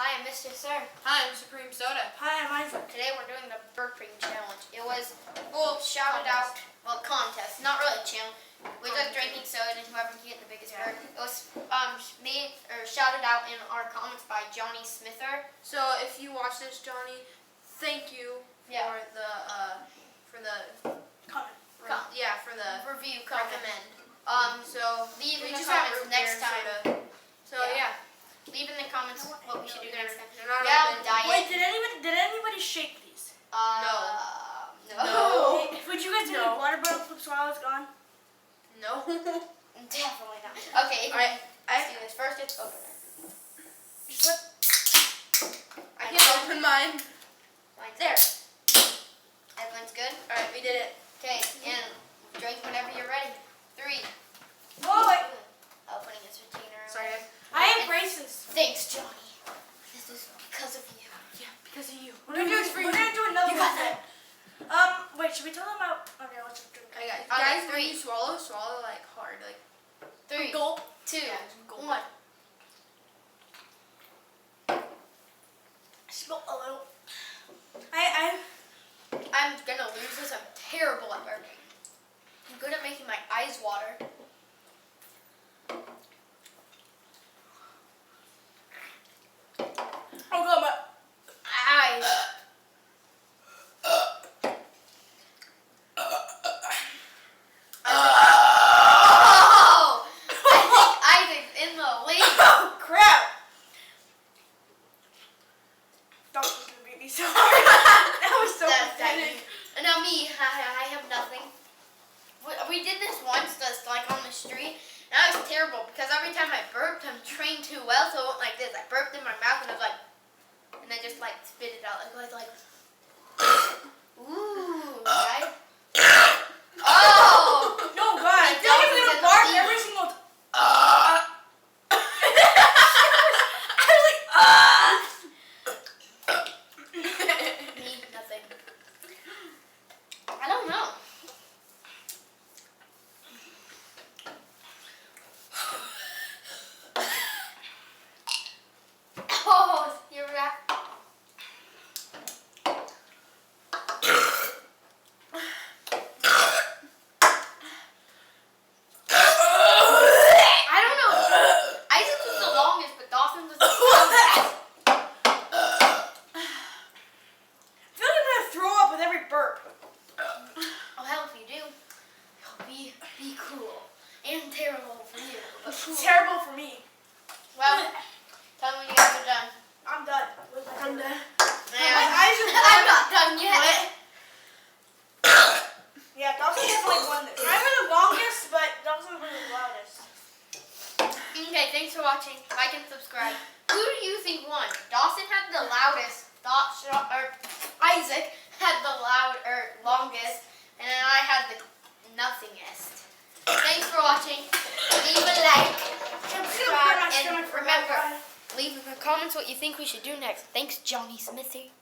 Hi, I'm Mr. Sir. Hi, I'm Supreme Soda. Hi, I'm Isaac. Today we're doing the burping challenge. It was, contest. Not really a challenge. We're just drinking soda and whoever can get the biggest burp. It was shouted out in our comments by Jonny Smither. So if you watch this, Johnny, thank you for the Comment. for the Review comment. recommend. So leave in we the just have comments root next beer and time. soda. So yeah. Leave in the comments what we should do next time. They're not Yeah, open. diet. Wait, did anybody shake these? No. Hey, would you guys do No. the water bottle flips while I was gone? No. Definitely not. Okay, Alright, let's do this. First, it's opener. Just what? I can't open mine. Mine's There. Everyone's good? Alright, we did it. Okay, and drink whenever you're ready. 3. Oh, wait. Opening his retainer. Sorry, guys. I have braces. Thanks, Johnny. This is because of you. Yeah, because of you. We're gonna do another You got one. Wait, should we tell them about? Okay, let's just drink. Okay, guys. Okay, Guys, when 3. you swallow like hard, like 3, Gulp. 2, Yeah, gulp. 1. I smell a little. I'm gonna lose this. I'm terrible at burping. I'm good at making my eyes water. Oh god, my Eyes. Oh! I think Isaac's in the lead. crap. Doctor's gonna beat me so hard. That was so pathetic. And now me, I have nothing. We did this once, just like on the street. And that was terrible because every time I burped, I'm trained too well, so it went like this. I burped in my mouth and I was like, and I just like spit it out. It was like, ooh, right? Oh! No, god. I feel like I'm gonna bark every single time. I was like, Me, nothing. I don't know. Oh, you're right. I don't know. Isaac's was the longest, but Dawson's was the longest. I feel like I'm gonna throw up with every burp. Oh, hell, if you do, it'll be cool and terrible for you. But cool. Terrible for me. Well, tell me when you guys are done. I'm done. I'm done. Yeah. My eyes are I'm not done yet. Yeah, Dawson definitely won this. I'm the longest, but Dawson was the loudest. Okay, thanks for watching. Like and subscribe. Who do you think won? Dawson had the loudest, Isaac had the longest, and then I had the nothingest. Thanks for watching. Leave a like, subscribe, and remember, leave in the comments what you think we should do next. Thanks, Jonny Smither.